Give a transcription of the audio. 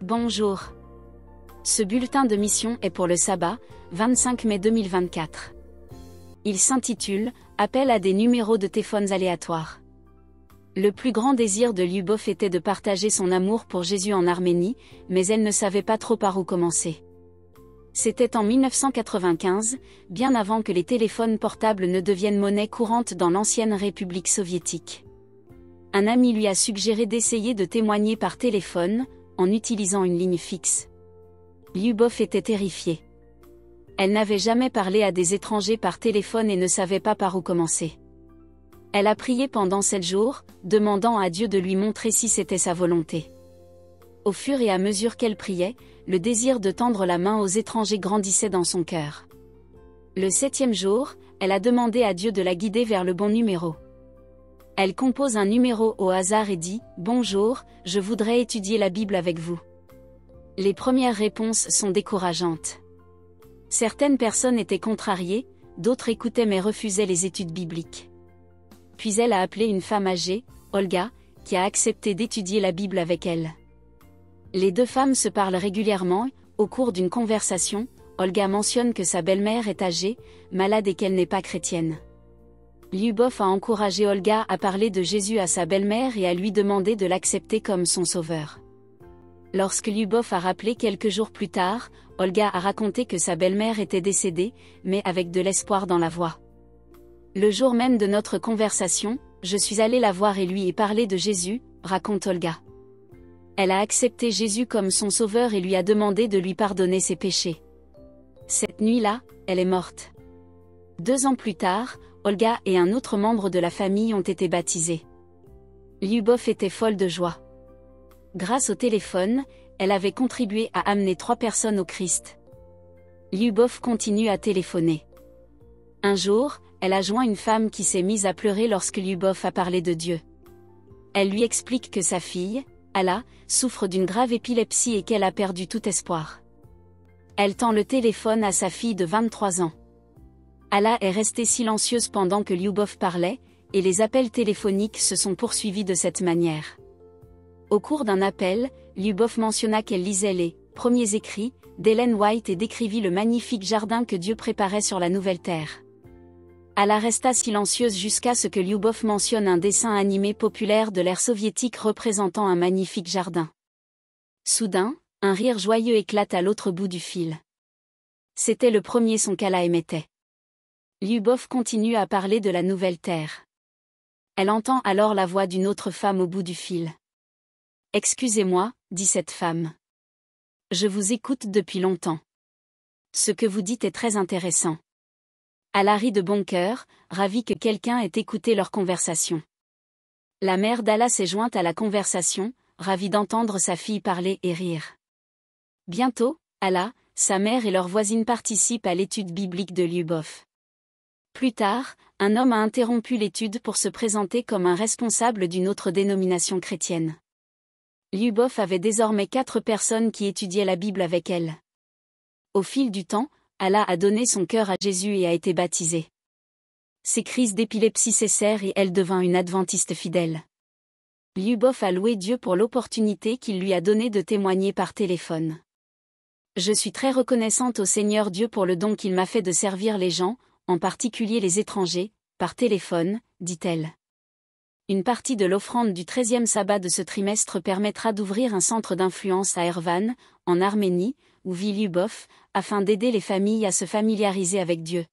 Bonjour. Ce bulletin de mission est pour le sabbat, 25 mai 2024. Il s'intitule « Appel à des numéros de téléphones aléatoires ». Le plus grand désir de Lyubov était de partager son amour pour Jésus en Arménie, mais elle ne savait pas trop par où commencer. C'était en 1995, bien avant que les téléphones portables ne deviennent monnaie courante dans l'ancienne République soviétique. Un ami lui a suggéré d'essayer de témoigner par téléphone, en utilisant une ligne fixe. Lyubov était terrifiée. Elle n'avait jamais parlé à des étrangers par téléphone et ne savait pas par où commencer. Elle a prié pendant 7 jours, demandant à Dieu de lui montrer si c'était sa volonté. Au fur et à mesure qu'elle priait, le désir de tendre la main aux étrangers grandissait dans son cœur. Le 7e jour, elle a demandé à Dieu de la guider vers le bon numéro. Elle compose un numéro au hasard et dit « Bonjour, je voudrais étudier la Bible avec vous ». Les premières réponses sont décourageantes. Certaines personnes étaient contrariées, d'autres écoutaient mais refusaient les études bibliques. Puis elle a appelé une femme âgée, Olga, qui a accepté d'étudier la Bible avec elle. Les deux femmes se parlent régulièrement. Au cours d'une conversation, Olga mentionne que sa belle-mère est âgée, malade et qu'elle n'est pas chrétienne. Lyubov a encouragé Olga à parler de Jésus à sa belle-mère et à lui demander de l'accepter comme son sauveur. Lorsque Lyubov a rappelé quelques jours plus tard, Olga a raconté que sa belle-mère était décédée, mais avec de l'espoir dans la voix. Le jour même de notre conversation, je suis allée la voir et lui ai parlé de Jésus, raconte Olga. Elle a accepté Jésus comme son sauveur et lui a demandé de lui pardonner ses péchés. Cette nuit-là, elle est morte. 2 ans plus tard, Olga et un autre membre de la famille ont été baptisés. Lyubov était folle de joie. Grâce au téléphone, elle avait contribué à amener 3 personnes au Christ. Lyubov continue à téléphoner. Un jour, elle a joint une femme qui s'est mise à pleurer lorsque Lyubov a parlé de Dieu. Elle lui explique que sa fille, Alla, souffre d'une grave épilepsie et qu'elle a perdu tout espoir. Elle tend le téléphone à sa fille de 23 ans. Alla est restée silencieuse pendant que Lyubov parlait, et les appels téléphoniques se sont poursuivis de cette manière. Au cours d'un appel, Lyubov mentionna qu'elle lisait les « premiers écrits » d'Ellen White et décrivit le magnifique jardin que Dieu préparait sur la nouvelle terre. Alla resta silencieuse jusqu'à ce que Lyubov mentionne un dessin animé populaire de l'ère soviétique représentant un magnifique jardin. Soudain, un rire joyeux éclate à l'autre bout du fil. C'était le premier son qu'Alla émettait. Lyubov continue à parler de la nouvelle terre. Elle entend alors la voix d'une autre femme au bout du fil. « Excusez-moi, dit cette femme. Je vous écoute depuis longtemps. Ce que vous dites est très intéressant. » Alla rit de bon cœur, ravie que quelqu'un ait écouté leur conversation. La mère d'Alla s'est jointe à la conversation, ravie d'entendre sa fille parler et rire. Bientôt, Alla, sa mère et leur voisine participent à l'étude biblique de Lyubov. Plus tard, un homme a interrompu l'étude pour se présenter comme un responsable d'une autre dénomination chrétienne. Lyubov avait désormais 4 personnes qui étudiaient la Bible avec elle. Au fil du temps, Alla a donné son cœur à Jésus et a été baptisée. Ses crises d'épilepsie cessèrent et elle devint une adventiste fidèle. Lyubov a loué Dieu pour l'opportunité qu'il lui a donnée de témoigner par téléphone. Je suis très reconnaissante au Seigneur Dieu pour le don qu'il m'a fait de servir les gens, en particulier les étrangers, par téléphone, dit-elle. Une partie de l'offrande du 13e sabbat de ce trimestre permettra d'ouvrir un centre d'influence à Erevan, en Arménie, où vit Lyubov, afin d'aider les familles à se familiariser avec Dieu.